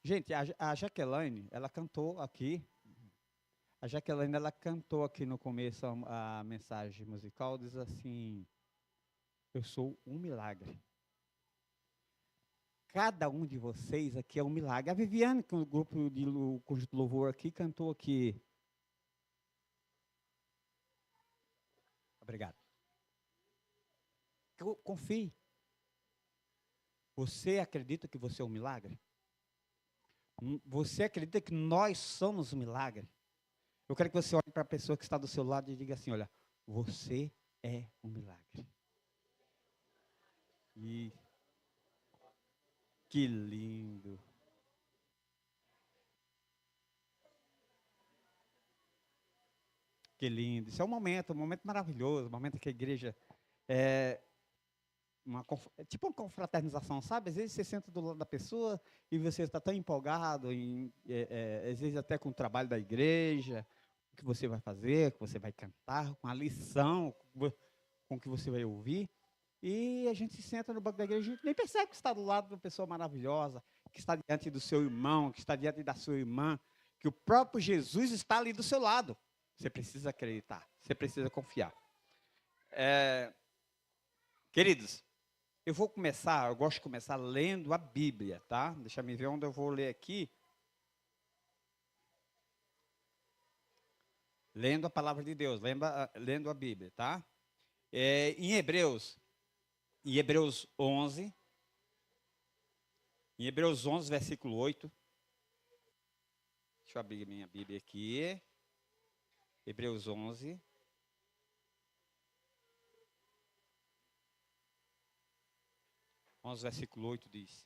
Gente, a Jaqueline, ela cantou aqui. A Jaqueline, ela cantou aqui no começo a mensagem musical, diz assim: eu sou um milagre. Cada um de vocês aqui é um milagre. A Viviane, com o grupo de Conjunto Louvor aqui, cantou aqui. Obrigado. Confie. Você acredita que você é um milagre? Você acredita que nós somos um milagre? Eu quero que você olhe para a pessoa que está do seu lado e diga assim: olha, você é um milagre. E que lindo. Que lindo. Isso é um momento maravilhoso, um momento que a igreja é é tipo uma confraternização, sabe? Às vezes você senta do lado da pessoa e você está tão empolgado, às vezes até com o trabalho da igreja, o que você vai fazer, o que você vai cantar, com a lição, com o que você vai ouvir. E a gente se senta no banco da igreja, a gente nem percebe que está do lado de uma pessoa maravilhosa, que está diante do seu irmão, que está diante da sua irmã, que o próprio Jesus está ali do seu lado. Você precisa acreditar, você precisa confiar. Queridos, eu gosto de começar lendo a Bíblia, tá? Deixa eu ver onde eu vou ler aqui. Lendo a palavra de Deus, lendo a Bíblia, tá? Em Hebreus 11, versículo 8. Deixa eu abrir minha Bíblia aqui. Hebreus 11. Versículo 8 diz: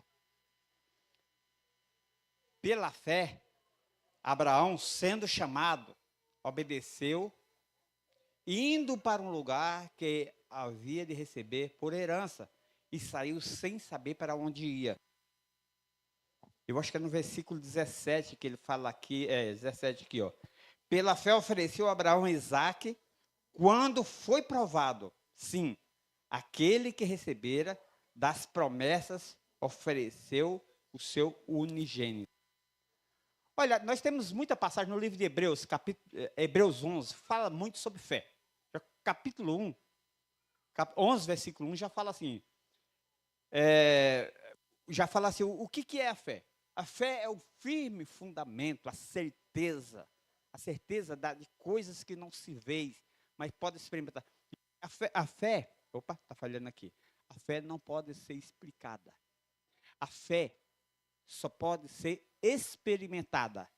pela fé, Abraão, sendo chamado, obedeceu, indo para um lugar que havia de receber por herança, e saiu sem saber para onde ia. Eu acho que é no versículo 17 que ele fala aqui, 17 aqui, ó. Pela fé ofereceu Abraão Isaque, quando foi provado, sim, aquele que recebera das promessas ofereceu o seu unigênito. Olha, nós temos muita passagem no livro de Hebreus, Hebreus 11, fala muito sobre fé. Capítulo 1, 11, versículo 1, já fala assim, o que é a fé? A fé é o firme fundamento, a certeza de coisas que não se vê, mas pode experimentar. Opa, está falhando aqui. A fé não pode ser explicada. A fé só pode ser experimentada.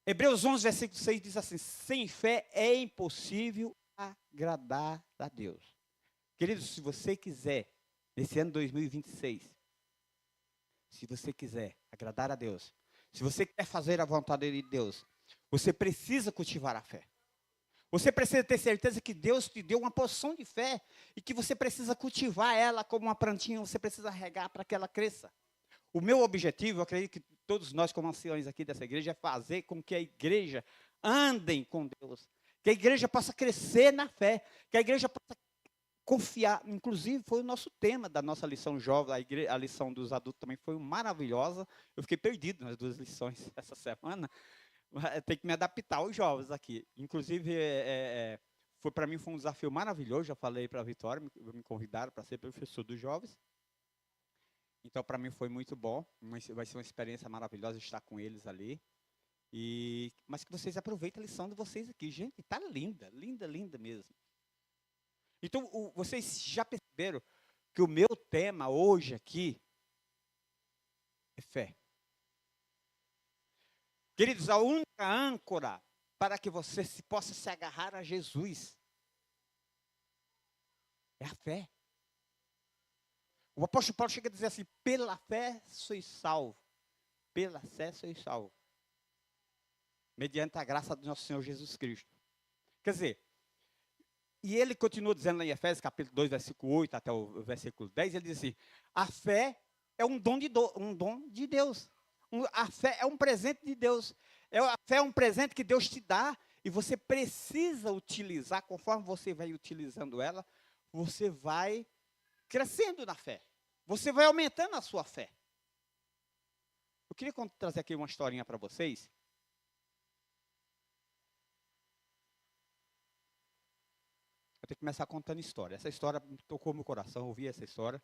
Hebreus 11, versículo 6 diz assim: sem fé é impossível agradar a Deus. Queridos, se você quiser, nesse ano 2026, se você quiser agradar a Deus, se você quer fazer a vontade de Deus, você precisa cultivar a fé. Você precisa ter certeza que Deus te deu uma porção de fé e que você precisa cultivar ela como uma plantinha, você precisa regar para que ela cresça. O meu objetivo, eu acredito que todos nós, como anciões aqui dessa igreja, é fazer com que a igreja andem com Deus, que a igreja possa crescer na fé, que a igreja possa confiar. Inclusive, foi o nosso tema da nossa lição jovem, a lição dos adultos também foi maravilhosa. Eu fiquei perdido nas duas lições essa semana. Tem que me adaptar aos jovens aqui. Inclusive, foi para mim foi um desafio maravilhoso. Já falei para a Vitória, me convidaram para ser professor dos jovens. Então, para mim foi muito bom. Vai ser uma experiência maravilhosa estar com eles ali. Mas que vocês aproveitem a lição de vocês aqui. Gente, está linda, linda, linda mesmo. Então, vocês já perceberam que o meu tema hoje aqui é fé. Queridos, a única âncora para que você possa se agarrar a Jesus é a fé. O apóstolo Paulo chega a dizer assim: pela fé sois salvo. Pela fé sois salvo. Mediante a graça do nosso Senhor Jesus Cristo. Quer dizer, e ele continua dizendo lá em Efésios, capítulo 2, versículo 8 até o versículo 10, ele diz assim: a fé é um dom de Deus. A fé é um presente de Deus. A fé é um presente que Deus te dá e você precisa utilizar. Conforme você vai utilizando ela, você vai crescendo na fé. Você vai aumentando a sua fé. Eu queria trazer aqui uma historinha para vocês. Eu tenho que começar contando história. Essa história tocou meu coração, eu ouvi essa história.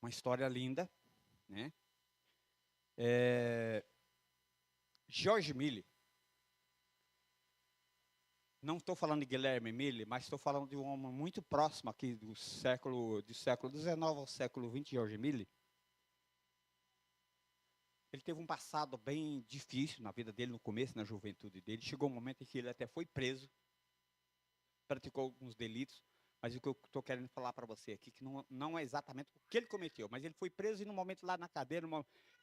Uma história linda, né? George Miller. Não estou falando de Guilherme Miller, mas estou falando de um homem muito próximo aqui do século XIX ao século XX, George Miller. Ele teve um passado bem difícil na vida dele, no começo, na juventude dele. Chegou um momento em que ele até foi preso, praticou alguns delitos, mas o que eu estou querendo falar para você aqui, que não é exatamente o que ele cometeu, mas ele foi preso e no momento lá na cadeia,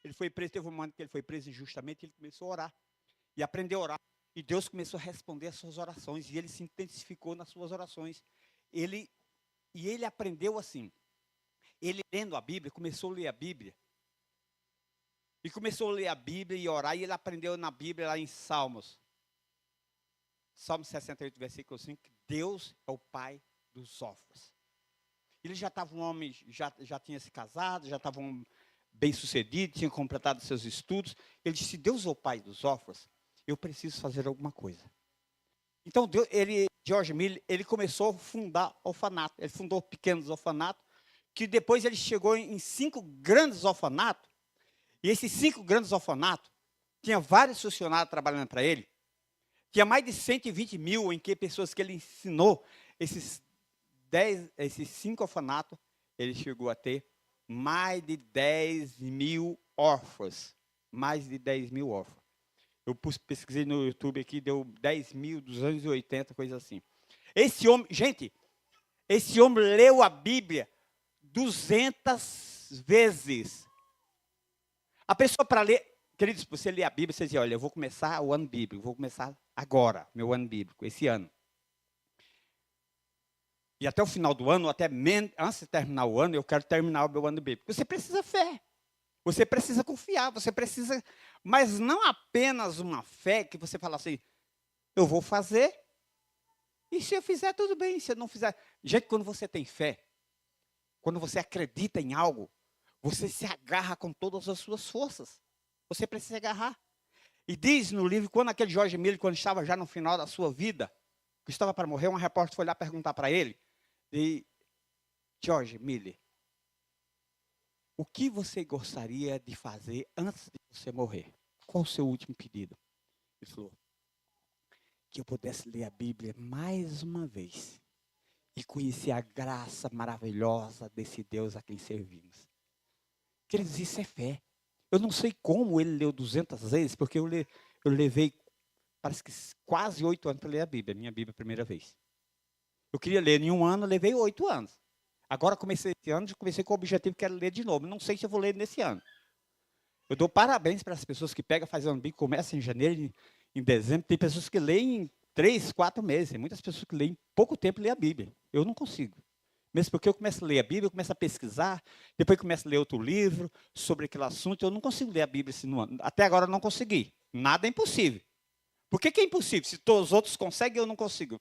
ele foi preso, teve um momento que ele foi preso injustamente, e ele começou a orar, e aprendeu a orar, e Deus começou a responder as suas orações, e ele se intensificou nas suas orações. Ele aprendeu assim, ele lendo a Bíblia, começou a ler a Bíblia, e começou a ler a Bíblia e orar, e ele aprendeu na Bíblia lá em Salmos 68, versículo 5, que Deus é o Pai dos órfãos. Ele já estava um homem, já tinha se casado, já estava um bem sucedido, tinha completado seus estudos. Ele disse, Deus é o Pai dos órfãos, eu preciso fazer alguma coisa. Então, George Miller, ele começou a fundar orfanatos. Ele fundou pequenos orfanatos, que depois ele chegou em 5 grandes orfanatos. E esses 5 grandes orfanatos, tinha vários funcionários trabalhando para ele. Tinha mais de 120 mil em que pessoas que ele ensinou, esses 5 orfanatos, ele chegou a ter mais de 10 mil órfãos. Mais de 10 mil órfãos. Eu pesquisei no YouTube aqui, deu 10.280, coisa assim. Esse homem, gente, esse homem leu a Bíblia 200 vezes. A pessoa para ler, queridos, você lê a Bíblia, você diz, olha, eu vou começar o ano bíblico, vou começar agora, meu ano bíblico, esse ano. E até o final do ano, até antes de terminar o ano, eu quero terminar o meu ano bíblico. Você precisa fé. Você precisa confiar, você precisa, mas não apenas uma fé que você fala assim, eu vou fazer, e se eu fizer, tudo bem, se eu não fizer. Gente, quando você tem fé, quando você acredita em algo, você se agarra com todas as suas forças. Você precisa agarrar. E diz no livro, quando aquele George Miller, quando estava já no final da sua vida, que estava para morrer, um repórter foi lá perguntar para ele, e George Miller, o que você gostaria de fazer antes de você morrer? Qual o seu último pedido? Ele falou, que eu pudesse ler a Bíblia mais uma vez e conhecer a graça maravilhosa desse Deus a quem servimos. Queridos, isso é fé. Eu não sei como ele leu 200 vezes, porque eu levei, parece que quase 8 anos para ler a Bíblia, minha Bíblia a primeira vez. Eu queria ler em um ano, eu levei 8 anos. Agora comecei esse ano, comecei com o objetivo que quero ler de novo. Não sei se eu vou ler nesse ano. Eu dou parabéns para as pessoas que pegam, fazem ano bíblico, começa em janeiro, em dezembro. Tem pessoas que leem em 3, 4 meses. Tem muitas pessoas que leem em pouco tempo ler a Bíblia. Eu não consigo. Mesmo porque eu começo a ler a Bíblia, eu começo a pesquisar, depois começo a ler outro livro sobre aquele assunto. Eu não consigo ler a Bíblia assim no ano. Até agora eu não consegui. Nada é impossível. Por que é impossível? Se todos os outros conseguem, eu não consigo.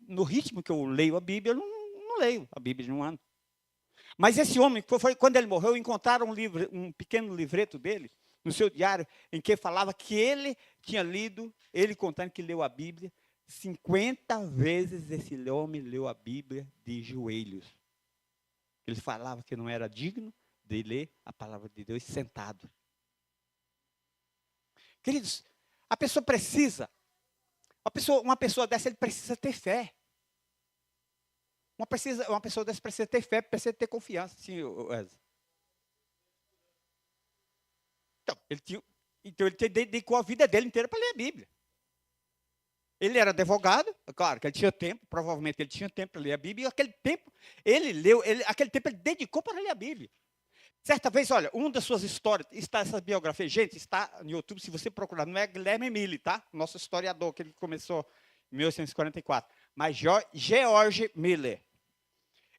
No ritmo que eu leio a Bíblia, eu não leio a Bíblia em um ano. Mas esse homem, quando ele morreu, encontraram um pequeno livreto dele, no seu diário, em que falava que ele tinha lido, ele contando que leu a Bíblia, 50 vezes esse homem leu a Bíblia de joelhos. Ele falava que não era digno de ler a palavra de Deus sentado. Queridos, a pessoa precisa, uma pessoa dessa, ele precisa ter fé. Uma pessoa dessa precisa ter fé, precisa ter confiança. Sim, Wesley. Então, ele dedicou a vida dele inteira para ler a Bíblia. Ele era advogado, é claro que ele tinha tempo, provavelmente ele tinha tempo para ler a Bíblia, e aquele tempo ele dedicou para ler a Bíblia. Certa vez, olha, uma das suas histórias, está essa biografia, gente, está no YouTube, se você procurar, não é Guilherme Miller, tá? Nosso historiador, que ele começou em 1844, mas George Miller.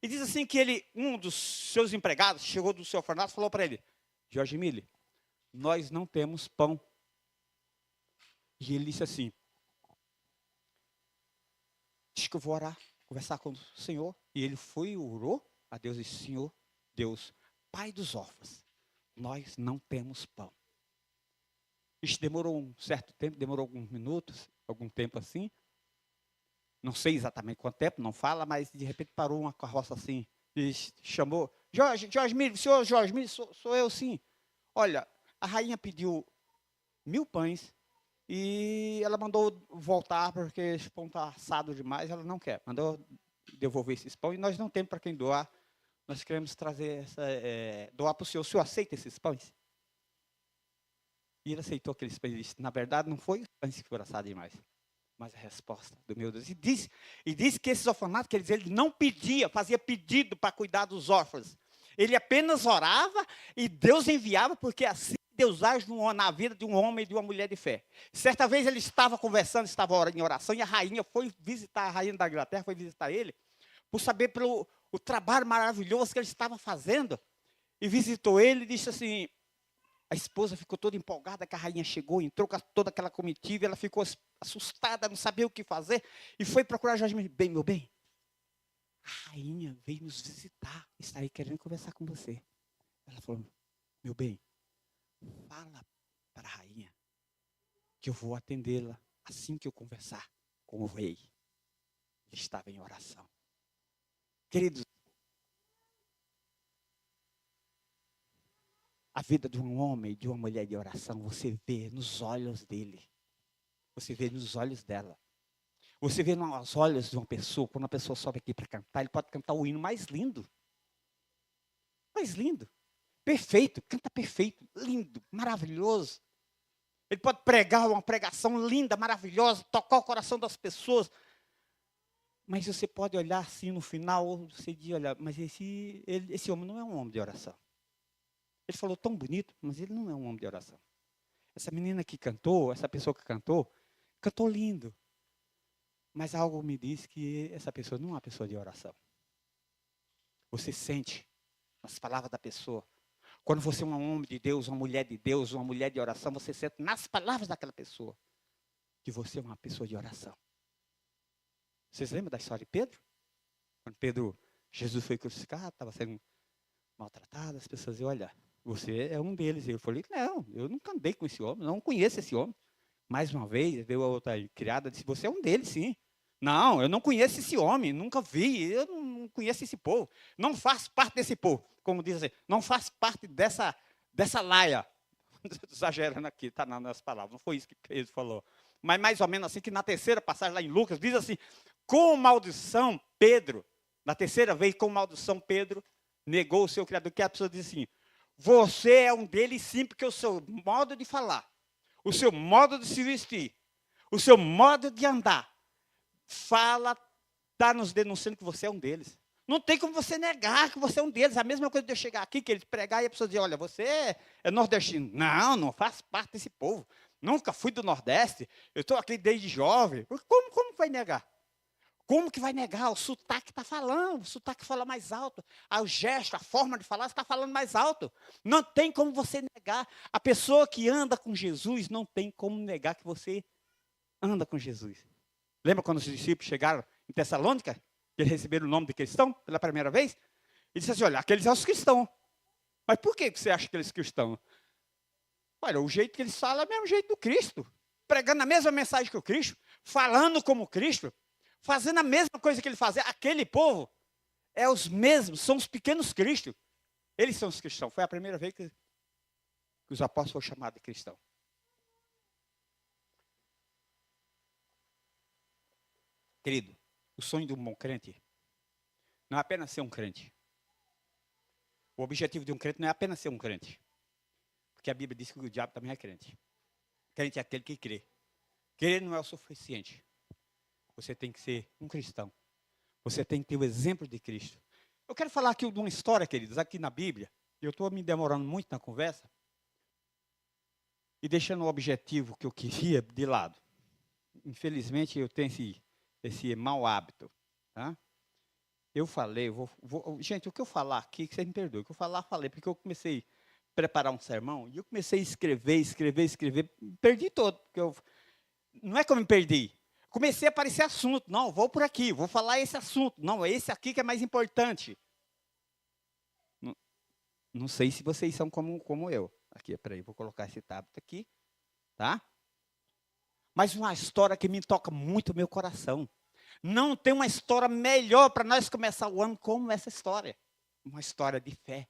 E diz assim que um dos seus empregados, chegou do seu orfanato e falou para ele, George Miller, nós não temos pão. E ele disse assim, diz que eu vou orar, conversar com o Senhor. E ele foi e orou a Deus e disse, Senhor, Deus, Pai dos órfãos, nós não temos pão. Isso demorou um certo tempo, demorou alguns minutos, algum tempo assim. Não sei exatamente quanto tempo, não fala, mas de repente parou uma carroça assim e chamou: Jorge Miro, senhor Jorge Miro, sou eu sim. Olha, a rainha pediu 1000 pães e ela mandou voltar porque esse pão está assado demais, ela não quer. Mandou devolver esses pães e nós não temos para quem doar. Nós queremos trazer doar para o senhor. O senhor aceita esses pães? E ele aceitou aqueles pães. Ele disse, na verdade, não foi os pães que foram assados demais, mas a resposta do meu Deus. E disse que esses orfanatos, quer dizer, ele não pedia, fazia pedido para cuidar dos órfãos. Ele apenas orava e Deus enviava, porque assim Deus age na vida de um homem e de uma mulher de fé. Certa vez ele estava conversando, estava em oração, e a rainha foi visitar, a rainha da Inglaterra foi visitar ele, por saber pelo o trabalho maravilhoso que ele estava fazendo. E visitou ele e disse assim, a esposa ficou toda empolgada que a rainha chegou, entrou com toda aquela comitiva, ela ficou assustada, não sabia o que fazer, e foi procurar Jorge Miro. Bem, meu bem, a rainha veio nos visitar, está aí querendo conversar com você. Ela falou, meu bem, fala para a rainha que eu vou atendê-la assim que eu conversar com o rei. Ele estava em oração. Queridos, a vida de um homem e de uma mulher de oração, você vê nos olhos dele. Você vê nos olhos dela. Você vê nos olhos de uma pessoa, quando uma pessoa sobe aqui para cantar, ele pode cantar o hino mais lindo. Mais lindo. Perfeito, canta perfeito, lindo, maravilhoso. Ele pode pregar uma pregação linda, maravilhosa, tocar o coração das pessoas. Mas você pode olhar assim no final, você diz, olha, mas esse homem não é um homem de oração. Ele falou tão bonito, mas ele não é um homem de oração. Essa menina que cantou, essa pessoa que cantou lindo. Mas algo me diz que essa pessoa não é uma pessoa de oração. Você sente nas palavras da pessoa. Quando você é um homem de Deus, uma mulher de oração, você sente nas palavras daquela pessoa que você é uma pessoa de oração. Vocês lembram da história de Pedro? Quando Jesus foi crucificado, estava sendo maltratado, as pessoas diziam, olha, você é um deles. Eu falei, não, eu nunca andei com esse homem, não conheço esse homem. Mais uma vez, veio a outra criada e disse, você é um deles, sim. Não, eu não conheço esse homem, nunca vi, eu não conheço esse povo. Não faço parte desse povo, como diz assim, não faço parte dessa laia. Exagerando aqui, está nas palavras, não foi isso que ele falou. Mas mais ou menos assim, que na terceira passagem lá em Lucas, diz assim, com maldição, Pedro, na terceira vez, com maldição, Pedro negou o seu Criador, que a pessoa diz assim, você é um deles sim, porque o seu modo de falar, o seu modo de se vestir, o seu modo de andar, está nos denunciando que você é um deles. Não tem como você negar que você é um deles. A mesma coisa de eu chegar aqui, que eles pregar e a pessoa dizer, olha, você é nordestino. Não faço parte desse povo. Nunca fui do Nordeste. Eu estou aqui desde jovem. Como vai negar? Como que vai negar? O sotaque está falando. O sotaque fala mais alto. O gesto, a forma de falar está falando mais alto. Não tem como você negar. A pessoa que anda com Jesus, não tem como negar que você anda com Jesus. Lembra quando os discípulos chegaram em Tessalônica? Que eles receberam o nome de cristão pela primeira vez? Ele disse assim, olha, aqueles são os cristãos. Mas por que você acha que eles são cristãos? Olha, o jeito que eles falam é o mesmo jeito do Cristo. Pregando a mesma mensagem que o Cristo. Falando como Cristo. Fazendo a mesma coisa que ele fazia. Aquele povo é os mesmos, são os pequenos Cristos. Eles são os cristãos. Foi a primeira vez que os apóstolos foram chamados de cristão. Querido, o sonho de um bom crente não é apenas ser um crente. O objetivo de um crente não é apenas ser um crente. Porque a Bíblia diz que o diabo também é crente. Crente é aquele que crê. Crer não é o suficiente. Você tem que ser um cristão. Você tem que ter o exemplo de Cristo. Eu quero falar aqui de uma história, queridos, aqui na Bíblia. Eu estou me demorando muito na conversa. E deixando o objetivo que eu queria de lado. Infelizmente, eu tenho esse mau hábito. Tá? Eu falei, gente, o que eu falar aqui, que vocês me perdoem, o que eu falei, porque eu comecei a preparar um sermão, e eu comecei a escrever, perdi todo, porque não é que eu me perdi, comecei a aparecer assunto, não, vou por aqui, vou falar esse assunto, não, é esse aqui que é mais importante. Não sei se vocês são como eu. Aqui, peraí, vou colocar esse tablet aqui, tá? Mas uma história que me toca muito o meu coração. Não tem uma história melhor para nós começar o ano como essa história. Uma história de fé.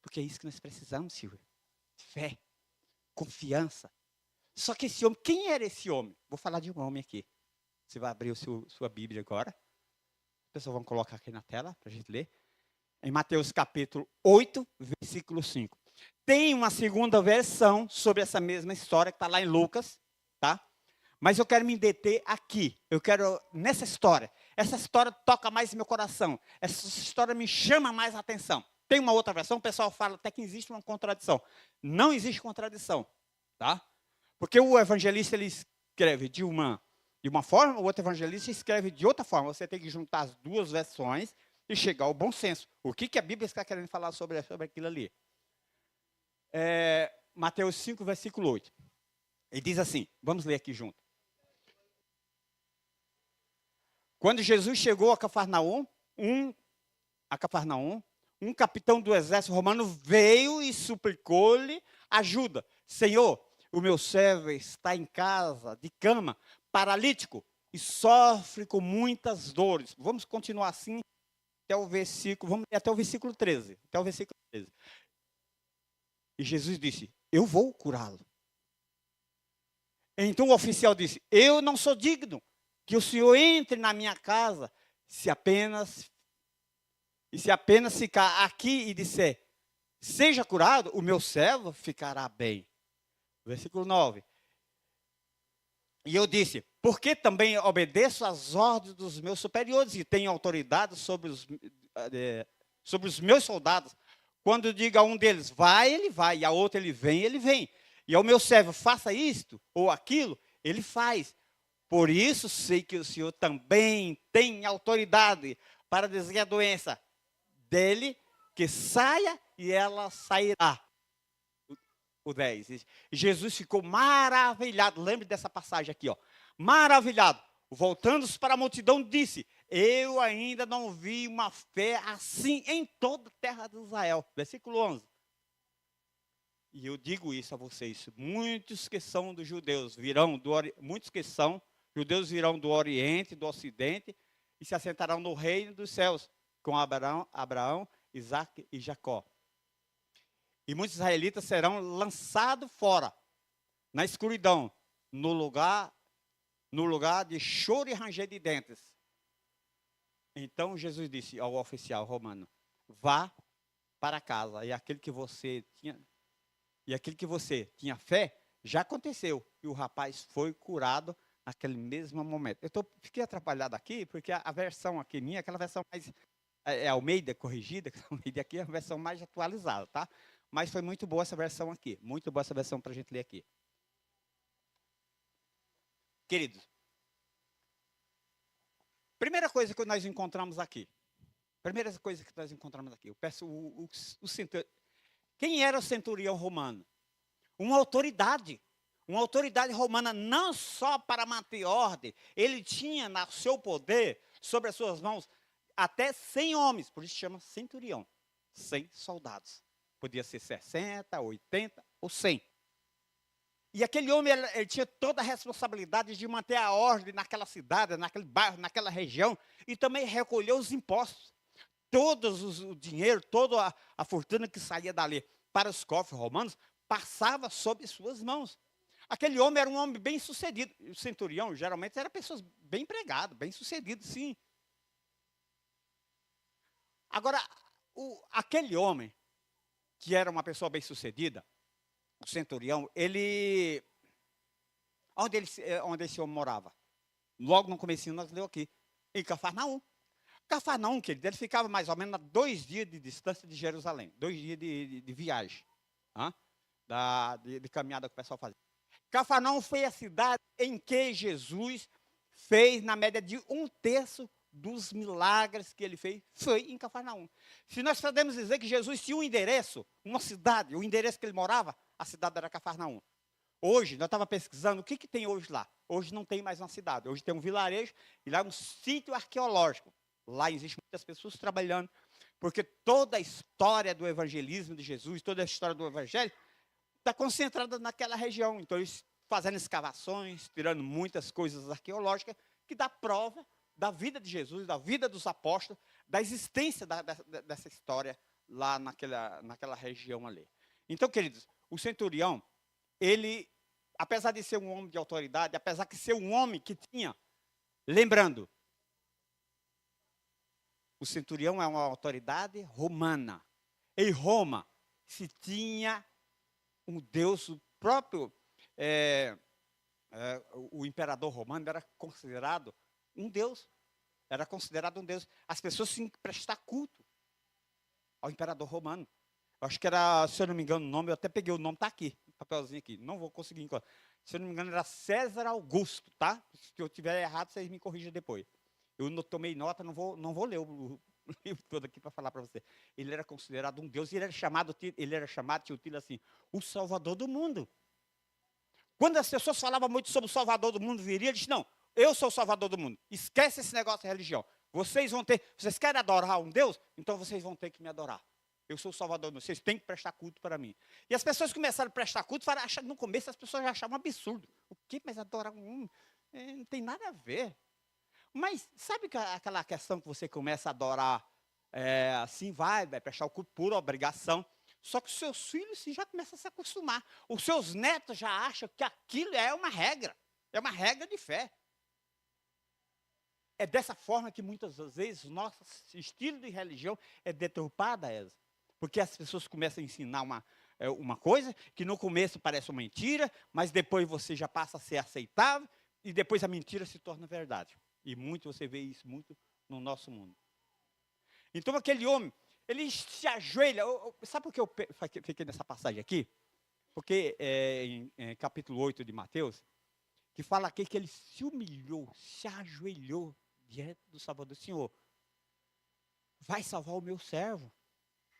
Porque é isso que nós precisamos, Silvio. Fé, confiança. Só que esse homem, quem era esse homem? Vou falar de um homem aqui. Você vai abrir sua Bíblia agora. As pessoas vão colocar aqui na tela para a gente ler. Em Mateus capítulo 8, versículo 5. Tem uma segunda versão sobre essa mesma história que está lá em Lucas, tá? Mas eu quero me deter aqui. Eu quero, nessa história. Essa história toca mais meu coração. Essa história me chama mais a atenção. Tem uma outra versão, o pessoal fala até que existe uma contradição. Não existe contradição, tá? Porque o evangelista, ele escreve de uma forma, o outro evangelista escreve de outra forma. Você tem que juntar as duas versões e chegar ao bom senso. O que a Bíblia está querendo falar sobre aquilo ali? Mateus 5, versículo 8. Ele diz assim, vamos ler aqui junto. Quando Jesus chegou a Cafarnaum, um capitão do exército romano veio e suplicou-lhe ajuda. Senhor, o meu servo está em casa, de cama, paralítico, e sofre com muitas dores. Vamos continuar assim até o versículo, vamos ler até o versículo 13. Até o versículo 13. E Jesus disse, eu vou curá-lo. Então o oficial disse, eu não sou digno que o senhor entre na minha casa, se apenas ficar aqui e disser, seja curado, o meu servo ficará bem. Versículo 9. E eu disse, porque também obedeço às ordens dos meus superiores e tenho autoridade sobre os meus soldados. Quando eu digo a um deles, vai, ele vai, e a outro ele vem. E ao meu servo, faça isto ou aquilo, ele faz. Por isso sei que o Senhor também tem autoridade para dizer a doença dele, que saia e ela sairá. O 10. Jesus ficou maravilhado. Lembre dessa passagem aqui, ó. Maravilhado. Voltando-se para a multidão, disse, eu ainda não vi uma fé assim em toda a terra de Israel. Versículo 11. E eu digo isso a vocês, muitos que são dos judeus virão muitos que são judeus virão do Oriente, do Ocidente, e se assentarão no reino dos céus, com Abraão, Isaque e Jacó. E muitos israelitas serão lançados fora, na escuridão, no lugar de choro e ranger de dentes. Então Jesus disse ao oficial romano, vá para casa, e aquele que você tinha fé, já aconteceu. E o rapaz foi curado naquele mesmo momento. Fiquei atrapalhado aqui, porque a versão aqui minha, aquela versão mais Almeida corrigida, a Almeida aqui é a versão mais atualizada, tá? Mas foi muito boa essa versão aqui. Muito boa essa versão para a gente ler aqui. Queridos, primeira coisa que nós encontramos aqui. Eu peço o centurião. Quem era o centurião romano? Uma autoridade romana não só para manter ordem, ele tinha no seu poder, sobre as suas mãos, até 100 homens, por isso chama centurião, 100 soldados. Podia ser 60, 80 ou 100. E aquele homem, ele tinha toda a responsabilidade de manter a ordem naquela cidade, naquele bairro, naquela região, e também recolher os impostos. Todo o dinheiro, toda a fortuna que saía dali para os cofres romanos, passava sob suas mãos. Aquele homem era um homem bem sucedido. O centurião, geralmente, era pessoas bem empregadas, bem sucedidas, sim. Agora, aquele homem, que era uma pessoa bem sucedida, o centurião, onde esse homem morava? Logo no comecinho nós leu aqui, em Cafarnaum. Cafarnaum, querido, ele ficava mais ou menos a 2 dias de distância de Jerusalém, 2 dias de viagem, de caminhada que o pessoal fazia. Cafarnaum foi a cidade em que Jesus fez, na média de 1/3 dos milagres que ele fez, foi em Cafarnaum. Se nós podemos dizer que Jesus tinha um endereço, uma cidade, o endereço que ele morava, a cidade era Cafarnaum. Hoje, nós estávamos pesquisando o que tem hoje lá. Hoje não tem mais uma cidade, hoje tem um vilarejo e lá um sítio arqueológico. Lá existem muitas pessoas trabalhando Porque toda a história do evangelismo de Jesus, toda a história do evangelho, está concentrada naquela região. Então, eles fazendo escavações, tirando muitas coisas arqueológicas, que dá prova da vida de Jesus, da vida dos apóstolos, da existência dessa história lá naquela região ali. Então, queridos, o centurião, ele, apesar de ser um homem de autoridade, apesar de ser um homem que tinha, lembrando, o centurião é uma autoridade romana. Em Roma, se tinha um Deus, o próprio, o imperador romano era considerado um Deus. Era considerado um Deus. As pessoas tinham que prestar culto ao imperador romano. Eu acho que era, se eu não me engano, o nome, eu até peguei o nome, está aqui, papelzinho aqui, não vou conseguir encontrar. Se eu não me engano, era César Augusto, tá? Se eu tiver errado, vocês me corrijam depois. Eu não tomei nota, não vou ler o livro todo aqui para falar para você. Ele era considerado um Deus e ele era chamado, tinha o título assim, o Salvador do mundo. Quando as pessoas falavam muito sobre o Salvador do mundo, viria, ele disse, não, eu sou o Salvador do mundo. Esquece esse negócio de religião. Vocês querem adorar um Deus? Então vocês vão ter que me adorar. Eu sou o Salvador do mundo. Vocês têm que prestar culto para mim. E as pessoas começaram a prestar culto, no começo as pessoas já achavam um absurdo. O quê? Mas adorar um? Não tem nada a ver. Mas sabe aquela questão que você começa a adorar assim, vai prestar o culto por obrigação. Só que os seus filhos já começam a se acostumar. Os seus netos já acham que aquilo é uma regra de fé. É dessa forma que muitas vezes o nosso estilo de religião é deturpada, porque as pessoas começam a ensinar uma coisa que no começo parece uma mentira, mas depois você já passa a ser aceitável e depois a mentira se torna verdade. E você vê isso muito no nosso mundo. Então aquele homem, ele se ajoelha. Sabe por que eu fiquei nessa passagem aqui? Porque em capítulo 8 de Mateus, que fala aqui que ele se humilhou, se ajoelhou diante do Salvador. Senhor, vai salvar o meu servo.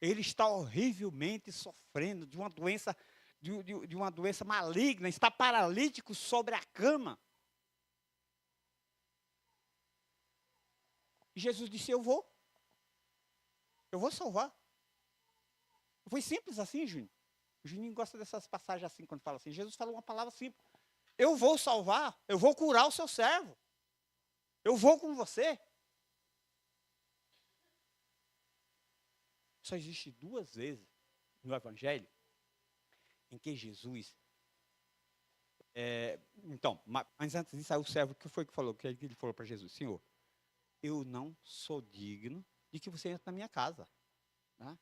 Ele está horrivelmente sofrendo de uma doença, de uma doença maligna, está paralítico sobre a cama. E Jesus disse, eu vou salvar. Foi simples assim, Júnior. O Juninho gosta dessas passagens assim, quando fala assim. Jesus falou uma palavra simples. Eu vou salvar, eu vou curar o seu servo. Eu vou com você. Só existe 2 vezes no Evangelho em que Jesus... mas antes disso, aí o servo, que foi que falou? Que ele falou para Jesus, Senhor, eu não sou digno de que você entre na minha casa. Né?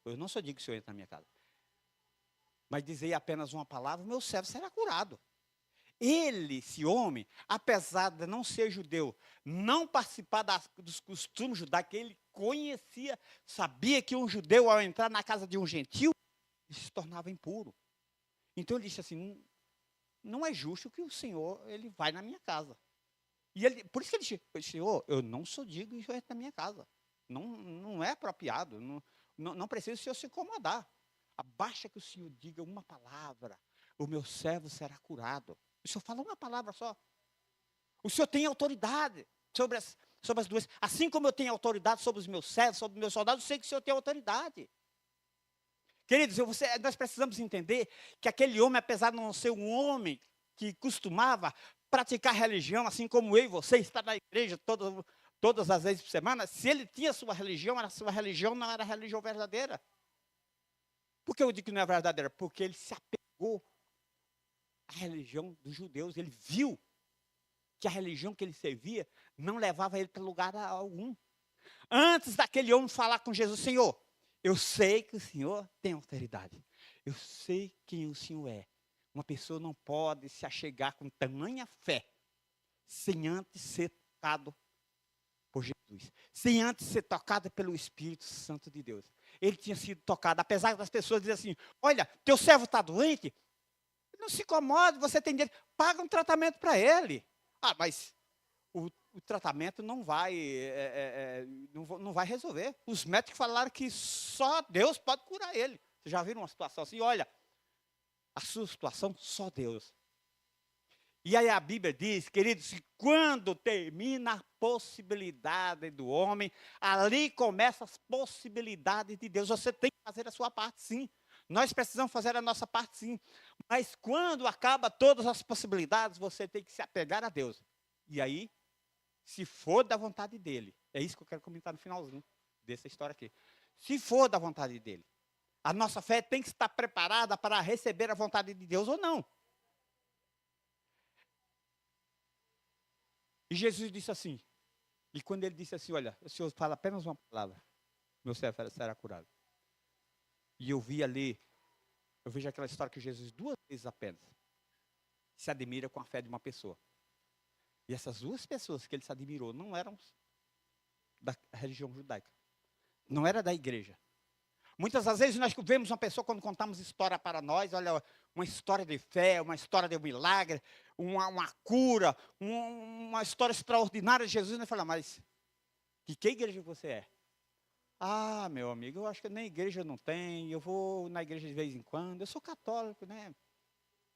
Eu não sou digno que o Senhor entre na minha casa. Mas dizer apenas uma palavra, meu servo será curado. Ele, esse homem, apesar de não ser judeu, não participar dos costumes judaicos, ele conhecia, sabia que um judeu, ao entrar na casa de um gentil, ele se tornava impuro. Então ele disse assim, não é justo que o Senhor, ele vai na minha casa. E por isso que ele disse, Senhor, eu não sou digno de entrar na minha casa. Não é apropriado, não precisa o Senhor se incomodar. Basta que o Senhor diga uma palavra, o meu servo será curado. O Senhor fala uma palavra só. O Senhor tem autoridade sobre as doenças. Assim como eu tenho autoridade sobre os meus servos, sobre os meus soldados, eu sei que o Senhor tem autoridade. Queridos, nós precisamos entender que aquele homem, apesar de não ser um homem que costumava praticar religião, assim como eu e você, está na igreja todas as vezes por semana, se ele tinha sua religião, a sua religião não era a religião verdadeira. Por que eu digo que não é verdadeira? Porque ele se apegou à religião dos judeus. Ele viu que a religião que ele servia não levava ele para lugar algum. Antes daquele homem falar com Jesus, Senhor, eu sei que o Senhor tem autoridade. Eu sei quem o Senhor é. Uma pessoa não pode se achegar com tamanha fé sem antes ser tocado por Jesus. Sem antes ser tocado pelo Espírito Santo de Deus. Ele tinha sido tocado, apesar das pessoas dizerem assim, olha, teu servo está doente, não se incomode, você tem dinheiro, paga um tratamento para ele. Mas o tratamento não vai resolver. Os médicos falaram que só Deus pode curar ele. Vocês já viram uma situação assim? Olha, a sua situação, só Deus. E aí a Bíblia diz, queridos, que quando termina a possibilidade do homem, ali começam as possibilidades de Deus. Você tem que fazer a sua parte, sim. Nós precisamos fazer a nossa parte, sim. Mas quando acaba todas as possibilidades, você tem que se apegar a Deus. E aí, se for da vontade dele, é isso que eu quero comentar no finalzinho dessa história aqui. Se for da vontade dele, a nossa fé tem que estar preparada para receber a vontade de Deus ou não. E Jesus disse assim, e quando ele disse assim, olha, o Senhor fala apenas uma palavra, meu servo será curado. E eu vi ali, eu vejo aquela história que Jesus duas vezes apenas se admira com a fé de uma pessoa. E essas duas pessoas que ele se admirou não eram da religião judaica, não era da igreja. Muitas das vezes nós vemos uma pessoa quando contamos história para nós, olha, uma história de fé, uma história de milagre, uma cura, uma história extraordinária de Jesus, nós falamos, mas de que igreja você é? Ah, meu amigo, eu acho que nem igreja não tem, eu vou na igreja de vez em quando, eu sou católico, né?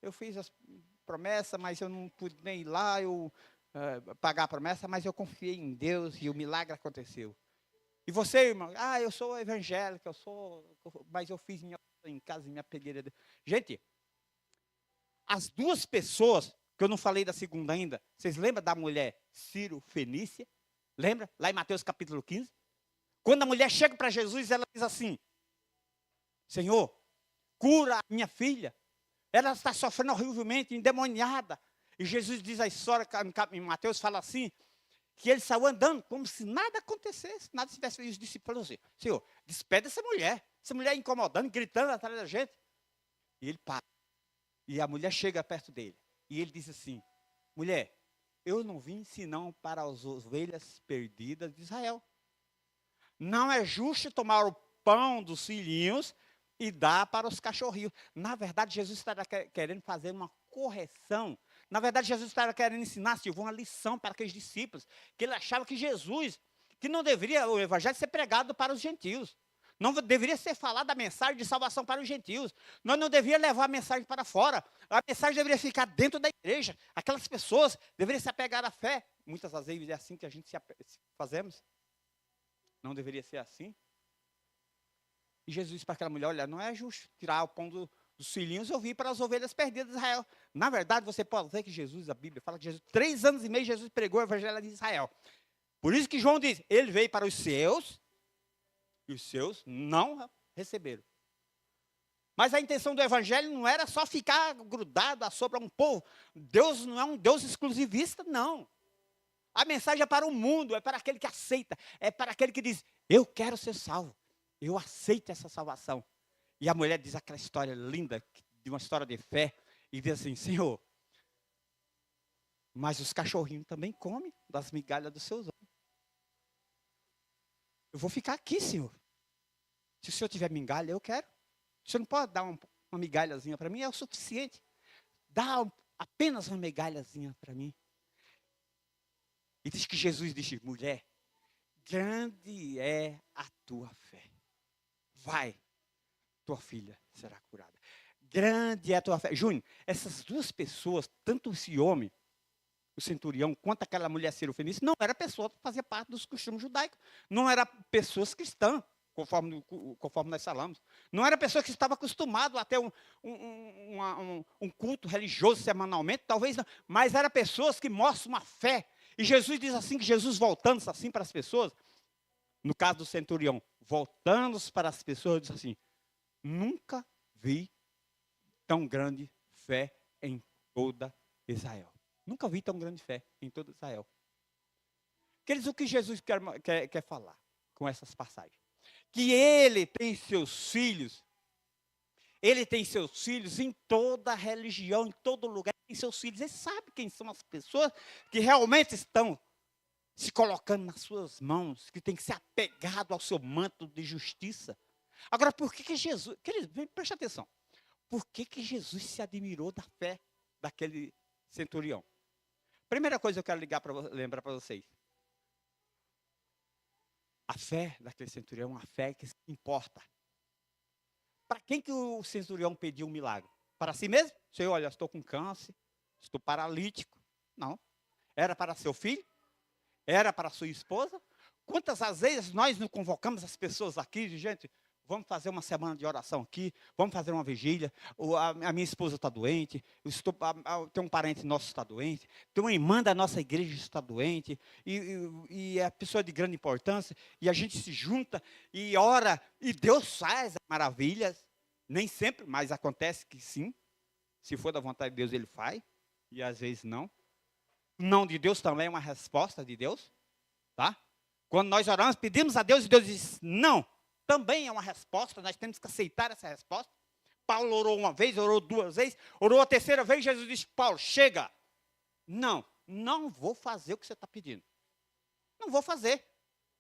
Eu fiz as promessas, mas eu não pude nem ir lá, pagar a promessa, mas eu confiei em Deus e o milagre aconteceu. E você, irmão? Ah, eu sou evangélico, mas eu fiz em casa, me apeguei a Deus. Gente, as duas pessoas, que eu não falei da segunda ainda, vocês lembram da mulher Ciro Fenícia? Lembra? Lá em Mateus capítulo 15? Quando a mulher chega para Jesus, ela diz assim, Senhor, cura a minha filha. Ela está sofrendo horrivelmente, endemoniada. E Jesus diz a história, em Mateus fala assim, que ele saiu andando como se nada acontecesse, nada tivesse. E os discípulos assim, Senhor, despede essa mulher incomodando, gritando atrás da gente. E ele para. E a mulher chega perto dele. E ele diz assim, mulher, eu não vim senão para as ovelhas perdidas de Israel. Não é justo tomar o pão dos filhinhos e dar para os cachorrinhos. Na verdade, Jesus estava querendo fazer uma correção. Na verdade, Jesus estava querendo ensinar, Silvio, uma lição para aqueles discípulos, que ele achava que Jesus, que não deveria o evangelho ser pregado para os gentios. Não deveria ser falada a mensagem de salvação para os gentios. Nós não deveríamos levar a mensagem para fora. A mensagem deveria ficar dentro da igreja. Aquelas pessoas deveriam se apegar à fé. Muitas das vezes é assim que a gente fazemos. Não deveria ser assim. E Jesus disse para aquela mulher, olha, não é justo tirar o pão dos filhinhos e eu vim para as ovelhas perdidas de Israel. Na verdade, você pode ver que Jesus, a Bíblia fala que Jesus, 3 anos e meio, Jesus pregou o evangelho de Israel. Por isso que João diz, ele veio para os seus, e os seus não receberam. Mas a intenção do evangelho não era só ficar grudado sobre um povo. Deus não é um Deus exclusivista, não. A mensagem é para o mundo, é para aquele que aceita, é para aquele que diz, eu quero ser salvo, eu aceito essa salvação. E a mulher diz aquela história linda, de uma história de fé, e diz assim, Senhor, mas os cachorrinhos também comem das migalhas dos seus olhos. Eu vou ficar aqui, Senhor. Se o Senhor tiver migalha, eu quero. O Senhor não pode dar uma migalhazinha para mim? É o suficiente. Dá apenas uma migalhazinha para mim. E diz que Jesus disse, mulher, grande é a tua fé. Vai, tua filha será curada. Grande é a tua fé. Júnior, essas duas pessoas, tanto esse homem, o centurião, quanto aquela mulher sirofenícia, não era pessoa que fazia parte dos costumes judaicos. Não era pessoas cristãs, conforme nós falamos. Não era pessoa que estava acostumado a ter um culto religioso semanalmente, talvez não, mas era pessoas que mostram uma fé. E Jesus diz assim, que Jesus voltando assim para as pessoas, no caso do centurião, voltando para as pessoas, diz assim, nunca vi tão grande fé em toda Israel. Nunca vi tão grande fé em toda Israel. Queridos, o que Jesus quer falar com essas passagens? Que ele tem seus filhos em toda religião, em todo lugar, tem seus filhos. Ele sabe quem são as pessoas que realmente estão se colocando nas suas mãos, que tem que ser apegado ao seu manto de justiça. Agora, por que Jesus... Querido, preste atenção. Por que Jesus se admirou da fé daquele centurião? Primeira coisa que eu quero lembrar para vocês. A fé daquele centurião é uma fé que importa. Para quem que o centurião pediu um milagre? Para si mesmo? Senhor, olha, estou com câncer. estou paralítico. Não. Era para seu filho? Era para sua esposa? Quantas às vezes nós não convocamos as pessoas aqui, de gente, vamos fazer uma semana de oração aqui, vamos fazer uma vigília, a minha esposa está doente, tem um parente nosso que está doente, tem uma irmã da nossa igreja que está doente, e é pessoa de grande importância, e a gente se junta e ora, e Deus faz maravilhas, nem sempre, mas acontece que sim, se for da vontade de Deus ele faz, e às vezes não. Não de Deus também é uma resposta de Deus, tá? Quando nós oramos, pedimos a Deus e Deus diz não, também é uma resposta, nós temos que aceitar essa resposta. Paulo orou uma vez, orou duas vezes, orou a terceira vez, Jesus disse, Paulo, chega. Não vou fazer o que você está pedindo. Não vou fazer.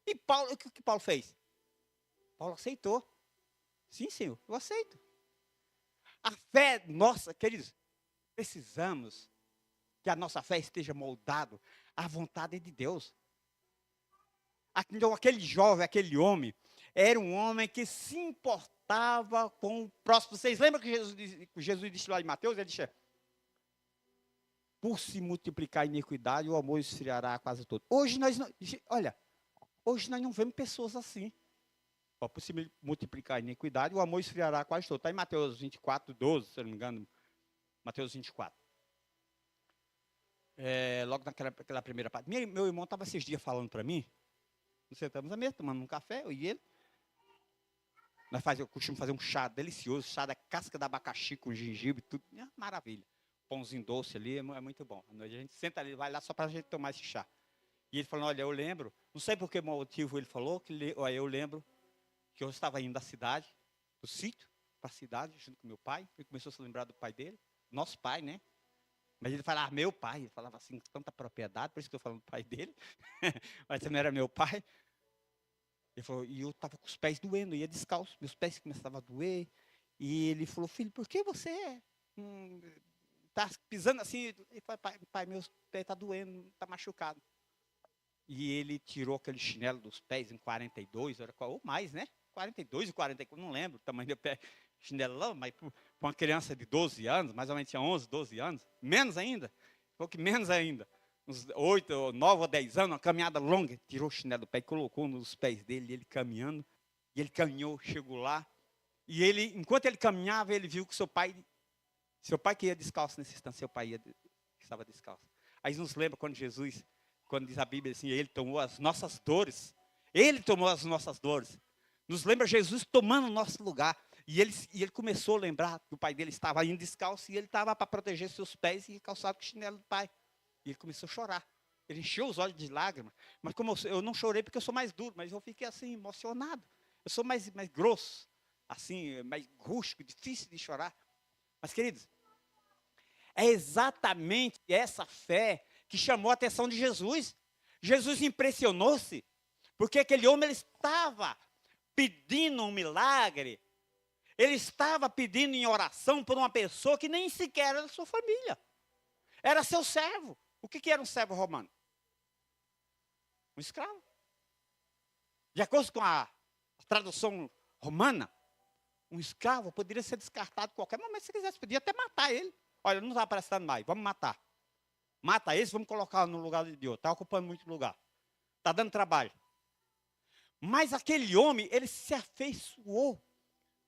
E Paulo, o que Paulo fez? Paulo aceitou. Sim, Senhor, eu aceito. A fé nossa, queridos, precisamos que a nossa fé esteja moldada à vontade de Deus. Então, aquele jovem, aquele homem, era um homem que se importava com o próximo. Vocês lembram que Jesus disse lá em Mateus? Ele disse, por se multiplicar a iniquidade, o amor esfriará quase todo. Hoje nós não vemos pessoas assim. Por se multiplicar a iniquidade, o amor esfriará quase todo. Está em Mateus 24, 12, se eu não me engano. Mateus 24. Logo naquela primeira parte. Meu irmão estava esses dias falando para mim. Nós sentamos à mesa, tomando um café, eu e ele. Eu costumo fazer um chá delicioso, chá da casca de abacaxi com gengibre, tudo. Maravilha. Pãozinho doce ali, é muito bom. A gente senta ali, vai lá só para a gente tomar esse chá. E ele falou, olha, eu lembro, não sei por que motivo ele falou, eu lembro que eu estava indo da cidade, do sítio, para a cidade, junto com meu pai. Ele começou a se lembrar do pai dele, nosso pai, né? Mas ele falava, meu pai, ele falava assim, com tanta propriedade, por isso que eu estou falando do pai dele. Mas também era meu pai. Ele falou, e eu estava com os pés doendo, eu ia descalço, meus pés começavam a doer. E ele falou, filho, por que você está pisando assim? Ele falou, pai, meus pés estão doendo, está machucado. E ele tirou aquele chinelo dos pés em 42, ou mais, né? 42 e 44, não lembro o tamanho do pé, chinelão, mas para uma criança de 12 anos, mais ou menos tinha 11, 12 anos, menos ainda, menos ainda, uns 8, 9 ou 10 anos, uma caminhada longa, tirou o chinelo do pé e colocou nos pés dele, e ele caminhando, e ele caminhou, chegou lá, e ele, enquanto ele caminhava, ele viu que seu pai que ia descalço nesse instante, seu pai estava descalço. Aí nos lembra quando Jesus, quando diz a Bíblia assim, ele tomou as nossas dores, nos lembra Jesus tomando o nosso lugar. E ele começou a lembrar que o pai dele estava indo descalço e ele estava para proteger seus pés e calçado com o chinelo do pai. E ele começou a chorar. Ele encheu os olhos de lágrimas. Mas como eu não chorei porque eu sou mais duro, mas eu fiquei assim, emocionado. Eu sou mais grosso, assim, mais rústico, difícil de chorar. Mas, queridos, é exatamente essa fé que chamou a atenção de Jesus. Jesus impressionou-se, porque aquele homem ele estava pedindo um milagre, ele estava pedindo em oração por uma pessoa que nem sequer era da sua família, era seu servo. O que era um servo romano? Um escravo. De acordo com a tradução romana, um escravo poderia ser descartado a qualquer momento, se quisesse, podia até matar ele. Olha, não está prestando mais, vamos matar. Mata esse, vamos colocar no lugar de outro, está ocupando muito lugar, está dando trabalho. Mas aquele homem, ele se afeiçoou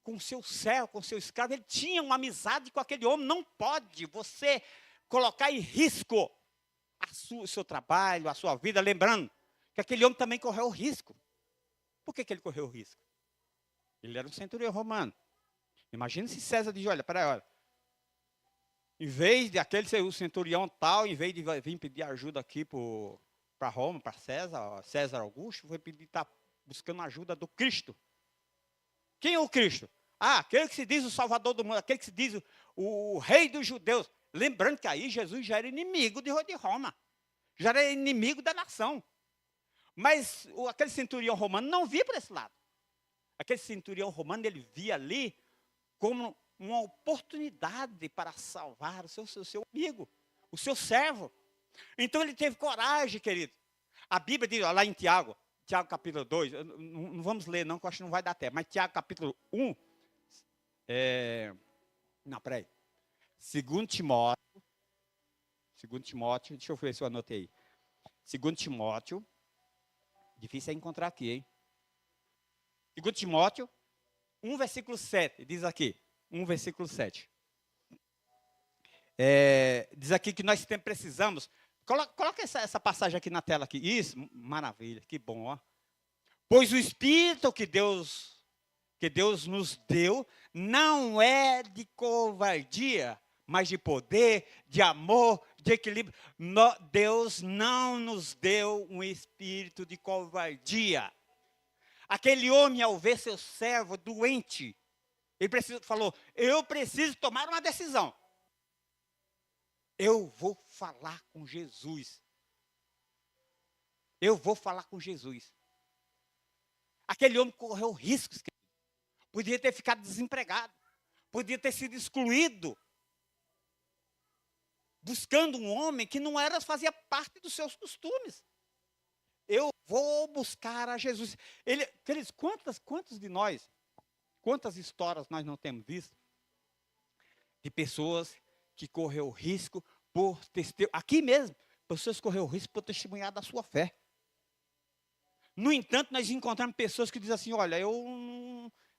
com o seu servo, com o seu escravo, ele tinha uma amizade com aquele homem. Não pode você colocar em risco o seu trabalho, a sua vida, lembrando que aquele homem também correu risco. Por que ele correu risco? Ele era um centurião romano. Imagina se César diz, olha, em vez de aquele ser o centurião tal, em vez de vir pedir ajuda aqui para Roma, para César Augusto, foi pedir, está buscando ajuda do Cristo. Quem é o Cristo? Aquele que se diz o Salvador do mundo, aquele que se diz o Rei dos Judeus. Lembrando que aí Jesus já era inimigo de Roma, já era inimigo da nação. Mas aquele centurião romano não via por esse lado. Aquele centurião romano, ele via ali como uma oportunidade para salvar o seu amigo, o seu servo. Então ele teve coragem, querido. A Bíblia diz, lá em Tiago capítulo 2, não vamos ler não, que eu acho que não vai dar tempo, mas Tiago capítulo 1, não, peraí, 2 Timóteo, 2 Timóteo, deixa eu ver se eu anotei aí. 2 Timóteo, difícil é encontrar aqui, hein? 2 Timóteo 1, versículo 7, diz aqui, 1, versículo 7. Diz aqui que nós precisamos, coloca essa passagem aqui na tela, aqui. Isso, maravilha, que bom, ó. Pois o Espírito que Deus nos deu não é de covardia, mas de poder, de amor, de equilíbrio. Deus não nos deu um espírito de covardia. Aquele homem, ao ver seu servo doente, ele falou, eu preciso tomar uma decisão. Eu vou falar com Jesus. Eu vou falar com Jesus. Aquele homem correu riscos. Podia ter ficado desempregado. Podia ter sido excluído. Buscando um homem que não fazia parte dos seus costumes. Eu vou buscar a Jesus. Queridos, quantos de nós, quantas histórias nós não temos visto de pessoas que correu risco por testemunhar, aqui mesmo, pessoas correu risco por testemunhar da sua fé. No entanto, nós encontramos pessoas que dizem assim, olha, eu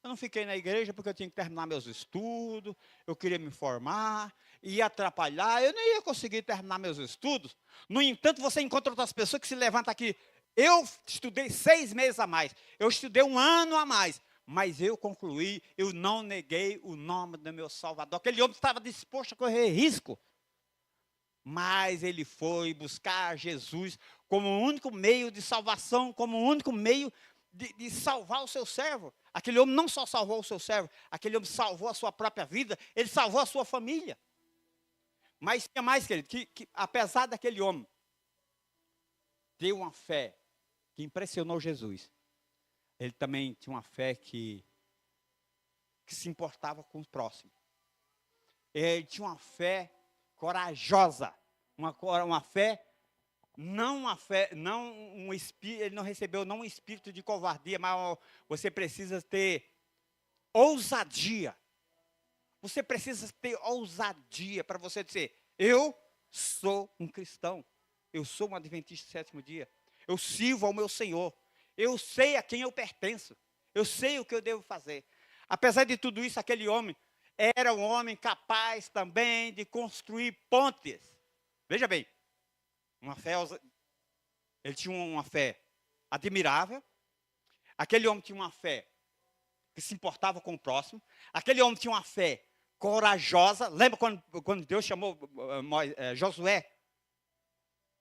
não fiquei na igreja porque eu tinha que terminar meus estudos, eu queria me formar, ia atrapalhar, eu nem ia conseguir terminar meus estudos. No entanto, você encontra outras pessoas que se levantam aqui, eu estudei 6 meses a mais, eu estudei 1 ano a mais, mas eu concluí, eu não neguei o nome do meu Salvador. Aquele homem estava disposto a correr risco, mas ele foi buscar Jesus como o único meio de salvação, como o único meio de salvar o seu servo. Aquele homem não só salvou o seu servo, aquele homem salvou a sua própria vida, ele salvou a sua família. Mas tinha mais, querido, que apesar daquele homem ter uma fé que impressionou Jesus, ele também tinha uma fé que se importava com o próximo. Ele tinha uma fé corajosa, uma fé, ele não recebeu não um espírito de covardia, mas você precisa ter ousadia. Você precisa ter ousadia para você dizer, eu sou um cristão, eu sou um adventista do 7º dia, eu sirvo ao meu Senhor, eu sei a quem eu pertenço, eu sei o que eu devo fazer. Apesar de tudo isso, aquele homem era um homem capaz também de construir pontes. Veja bem, ele tinha uma fé admirável, aquele homem tinha uma fé que se importava com o próximo, aquele homem tinha uma fé corajosa. Lembra quando Deus chamou Josué?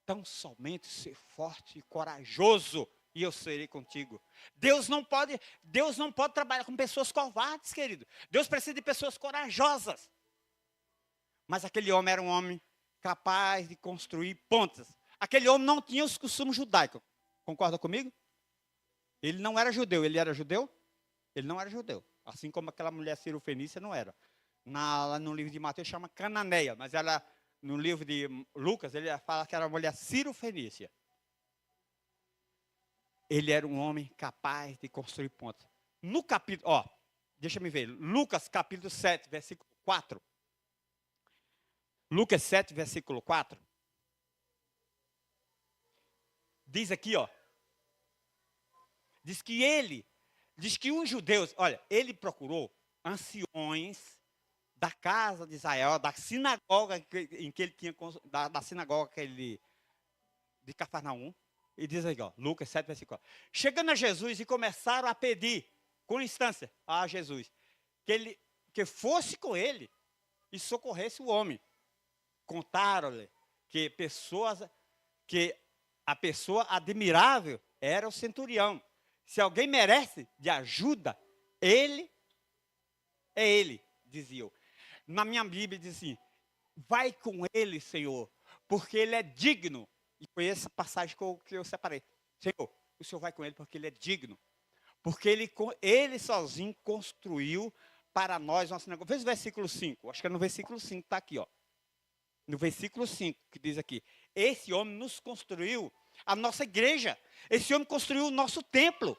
Tão somente ser forte e corajoso, e eu serei contigo. Deus não pode trabalhar com pessoas covardes, querido. Deus precisa de pessoas corajosas. Mas aquele homem era um homem capaz de construir pontes. Aquele homem não tinha os costumes judaicos. Concorda comigo? Ele não era judeu. Ele era judeu? Ele não era judeu. Assim como aquela mulher cirofenícia não era. Lá no livro de Mateus chama cananeia, mas ela, no livro de Lucas, ele fala que era uma mulher cirofenícia. Ele era um homem capaz de construir pontes. No capítulo, deixa me ver, Lucas capítulo 7, versículo 4. Lucas 7, versículo 4. Diz aqui, diz que os judeus, ele procurou anciões da casa de Israel, da sinagoga em que ele tinha, da sinagoga de Cafarnaum. E diz aí, Lucas 7, versículo 4. Chegando a Jesus e começaram a pedir, com instância, a Jesus, que fosse com ele e socorresse o homem. Contaram-lhe que a pessoa admirável era o centurião. Se alguém merece de ajuda, ele, diziam. Na minha Bíblia diz assim, vai com ele, Senhor, porque ele é digno. E foi essa passagem que eu separei. Senhor, o Senhor vai com ele porque ele é digno. Porque ele sozinho construiu para nós nosso negócio. Veja o versículo 5. Acho que é no versículo 5, está aqui. No versículo 5, que diz aqui. Esse homem nos construiu a nossa igreja. Esse homem construiu o nosso templo.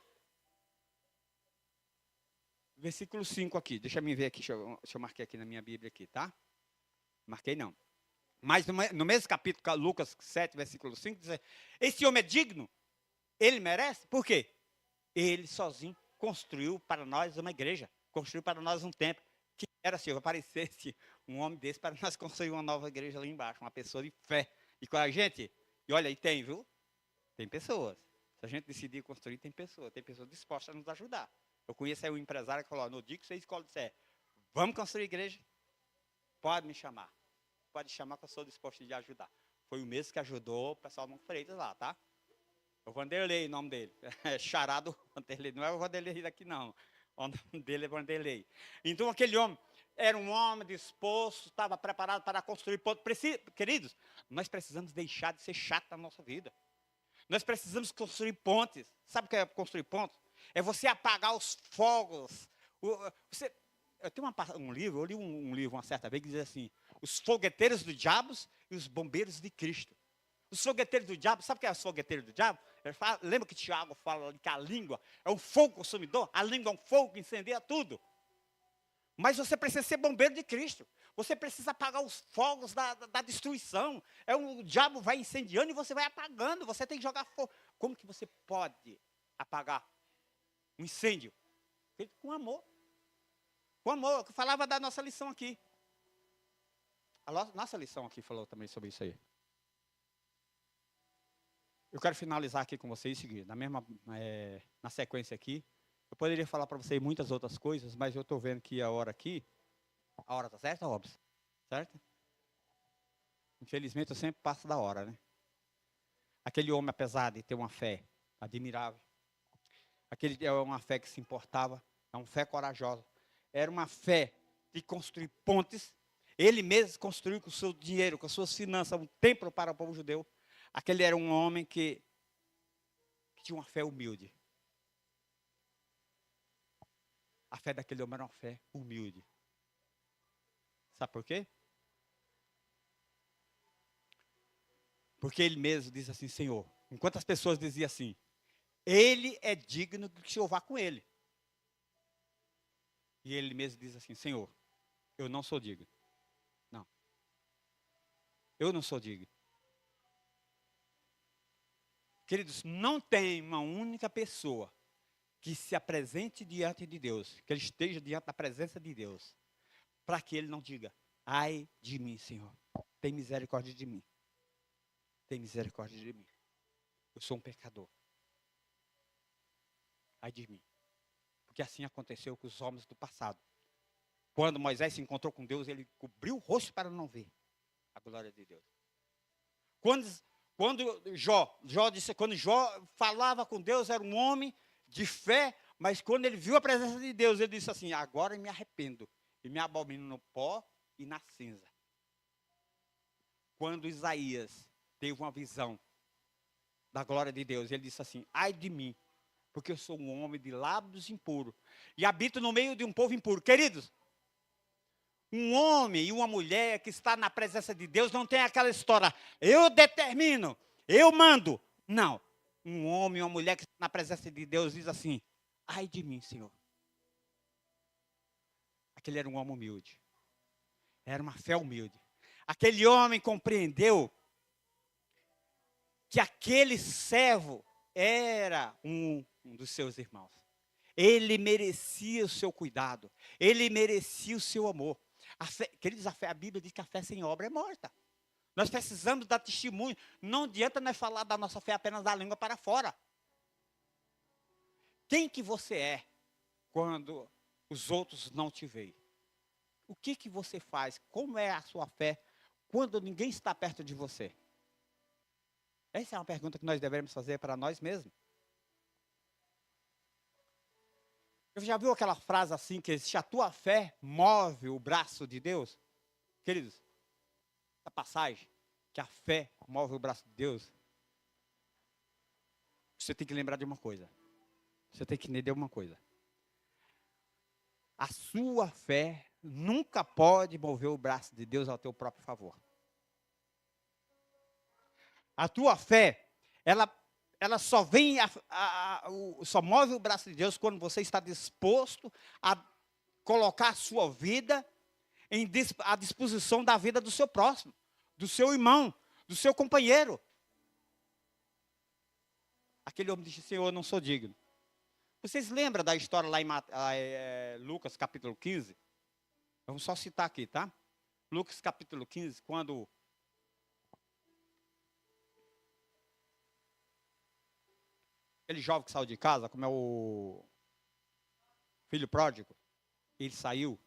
Versículo 5 aqui. Deixa eu ver aqui. Deixa eu marcar aqui na minha Bíblia aqui, tá? Marquei não. Mas no mesmo capítulo, Lucas 7, versículo 5, diz: esse homem é digno, ele merece. Por quê? Ele sozinho construiu para nós uma igreja, construiu para nós um templo. Que era se aparecesse um homem desse para nós construir uma nova igreja lá embaixo, uma pessoa de fé. E com a gente, e olha aí, tem, viu? Tem pessoas. Se a gente decidir construir, tem pessoas dispostas a nos ajudar. Eu conheço aí um empresário que falou: no dia que você escolhe, disser, vamos construir igreja, pode me chamar. Pode chamar que eu sou disposto a lhe ajudar. Foi o mesmo que ajudou o pessoal no Freitas lá, tá? O Vanderlei, o nome dele. É charado Vanderlei. Não é o Vanderlei daqui, não. O nome dele é Vanderlei. Então, aquele homem era um homem disposto, estava preparado para construir pontos. Queridos, nós precisamos deixar de ser chato na nossa vida. Nós precisamos construir pontes. Sabe o que é construir pontes? É você apagar os fogos. Eu tenho um livro, eu li um livro uma certa vez que diz assim: os fogueteiros do diabo e os bombeiros de Cristo. Os fogueteiros do diabo, sabe o que é os fogueteiros do diabo? Lembra que Tiago fala que a língua é um fogo consumidor? A língua é um fogo que incendeia tudo. Mas você precisa ser bombeiro de Cristo. Você precisa apagar os fogos da destruição. O diabo vai incendiando e você vai apagando. Você tem que jogar fogo. Como que você pode apagar um incêndio? Com amor. Com amor. Eu falava da nossa lição aqui. A nossa lição aqui falou também sobre isso aí. Eu quero finalizar aqui com vocês e seguir. Na sequência aqui. Eu poderia falar para vocês muitas outras coisas, mas eu estou vendo que a hora está certa, Robson? Certo? Infelizmente, eu sempre passo da hora, né? Aquele homem, apesar de ter uma fé admirável, aquele é uma fé que se importava, é uma fé corajosa, era uma fé de construir pontes. Ele mesmo construiu com o seu dinheiro, com as suas finanças, um templo para o povo judeu. Aquele era um homem que tinha uma fé humilde. A fé daquele homem era uma fé humilde. Sabe por quê? Porque ele mesmo diz assim: Senhor, enquanto as pessoas diziam assim, ele é digno de que o Senhor vá com ele. E ele mesmo diz assim: Senhor, eu não sou digno. Não. Eu não sou digno. Queridos, não tem uma única pessoa que se apresente diante de Deus, que ele esteja diante da presença de Deus, para que ele não diga: ai de mim, Senhor, tem misericórdia de mim. Tem misericórdia de mim. Eu sou um pecador. Ai de mim. Porque assim aconteceu com os homens do passado. Quando Moisés se encontrou com Deus, ele cobriu o rosto para não ver a glória de Deus. Quando Jó falava com Deus, era um homem de fé, mas quando ele viu a presença de Deus, ele disse assim: agora eu me arrependo e me abomino no pó e na cinza. Quando Isaías teve uma visão da glória de Deus, ele disse assim: ai de mim, porque eu sou um homem de lábios impuros e habito no meio de um povo impuro. Queridos, um homem e uma mulher que está na presença de Deus não tem aquela história: eu determino, eu mando. Não. Um homem e uma mulher que está na presença de Deus diz assim: ai de mim, Senhor. Aquele era um homem humilde. Era uma fé humilde. Aquele homem compreendeu que aquele servo era um dos seus irmãos. Ele merecia o seu cuidado. Ele merecia o seu amor. Queridos, a Bíblia diz que a fé sem obra é morta. Nós precisamos dar testemunho. Não adianta nós falar da nossa fé apenas da língua para fora. Quem que você é quando os outros não te veem? O que você faz? Como é a sua fé quando ninguém está perto de você? Essa é uma pergunta que nós devemos fazer para nós mesmos. Você já viu aquela frase assim, que se a tua fé move o braço de Deus? Queridos, essa passagem, que a fé move o braço de Deus, você tem que lembrar de uma coisa. Você tem que entender uma coisa. A sua fé nunca pode mover o braço de Deus ao teu próprio favor. A tua fé, ela só vem, só move o braço de Deus quando você está disposto a colocar a sua vida à disposição da vida do seu próximo. do seu irmão, do seu companheiro. Aquele homem disse, Senhor, eu não sou digno. Vocês lembram da história lá em Lucas capítulo 15? Vamos só citar aqui, tá? Lucas capítulo 15, quando aquele jovem que saiu de casa, como é o filho pródigo, ele saiu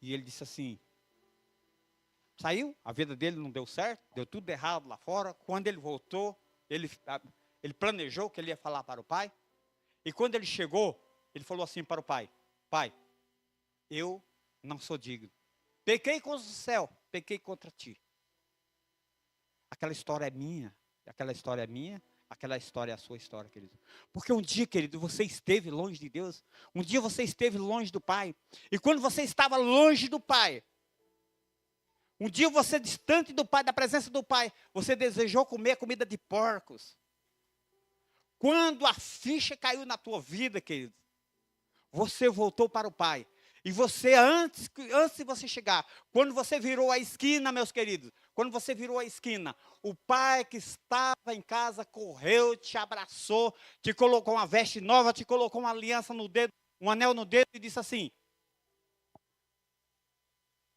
e ele disse assim, saiu, a vida dele não deu certo, deu tudo errado lá fora. Quando ele voltou, ele planejou que ele ia falar para o pai. E quando ele chegou, ele falou assim para o pai, pai, eu não sou digno. Pequei contra o céu, pequei contra ti. Aquela história é minha, aquela história é minha, aquela história é a sua história, querido. Porque um dia, querido, você esteve longe de Deus. Um dia você esteve longe do Pai. E quando você estava longe do Pai, um dia você distante do Pai, da presença do Pai, você desejou comer comida de porcos. Quando a ficha caiu na tua vida, querido, você voltou para o Pai. E você, antes de você chegar, quando você virou a esquina, meus queridos, quando você virou a esquina, o pai que estava em casa correu, te abraçou, te colocou uma veste nova, te colocou uma aliança no dedo, um anel no dedo e disse assim,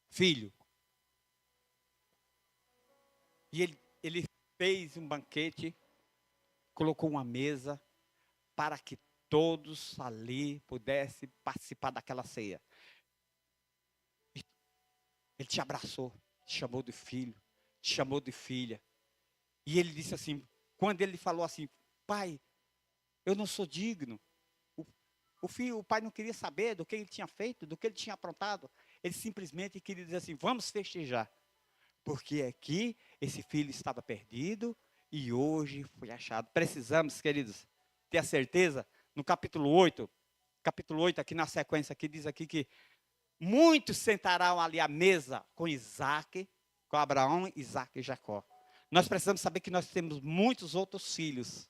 filho. E ele fez um banquete, colocou uma mesa para que todos ali pudessem participar daquela ceia. Ele te abraçou, te chamou de filho, te chamou de filha. E ele disse assim, quando ele falou assim, pai, eu não sou digno. O pai não queria saber do que ele tinha feito, do que ele tinha aprontado. Ele simplesmente queria dizer assim, vamos festejar. Porque aqui esse filho estava perdido e hoje foi achado. Precisamos, queridos, ter a certeza, no capítulo 8, aqui na sequência, aqui diz aqui que muitos sentarão ali à mesa com Isaac, com Abraão, Isaac e Jacó. Nós precisamos saber que nós temos muitos outros filhos.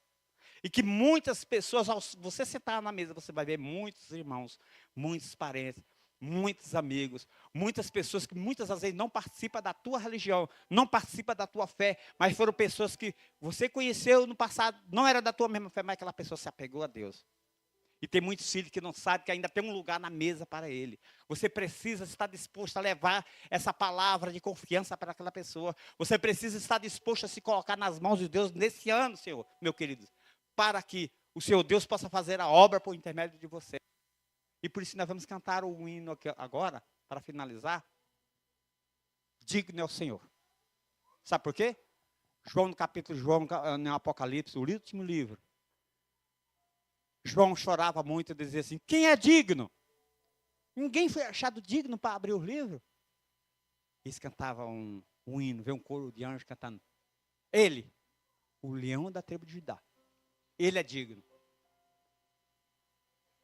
E que muitas pessoas, ao você sentar na mesa, você vai ver muitos irmãos, muitos parentes, muitos amigos, muitas pessoas que muitas das vezes não participam da tua religião, não participam da tua fé, mas foram pessoas que você conheceu no passado, não era da tua mesma fé, mas aquela pessoa se apegou a Deus. E tem muitos filhos que não sabem que ainda tem um lugar na mesa para ele. Você precisa estar disposto a levar essa palavra de confiança para aquela pessoa. Você precisa estar disposto a se colocar nas mãos de Deus nesse ano, Senhor, meu querido, para que o Senhor Deus possa fazer a obra por intermédio de você. E por isso nós vamos cantar o hino aqui agora, para finalizar. Digno é o Senhor. Sabe por quê? João, no Apocalipse, o último livro. João chorava muito e dizia assim, quem é digno? Ninguém foi achado digno para abrir o livro. Eles cantavam um hino, veio um coro de anjos cantando. Ele, o leão da tribo de Judá, ele é digno.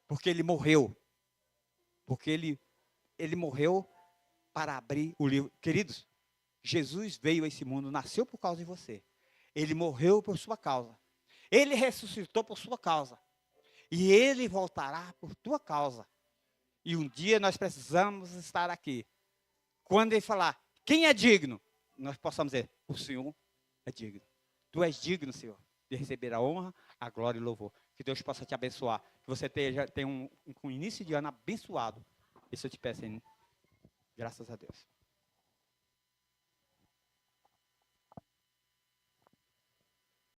Porque ele morreu. Porque ele morreu para abrir o livro. Queridos, Jesus veio a esse mundo, nasceu por causa de você. Ele morreu por sua causa. Ele ressuscitou por sua causa. E ele voltará por tua causa. E um dia nós precisamos estar aqui. Quando ele falar, quem é digno? Nós possamos dizer, o Senhor é digno. Tu és digno, Senhor, de receber a honra, a glória e o louvor. Que Deus possa te abençoar. Que você tenha um início de ano abençoado. Isso eu te peço, hein? Graças a Deus.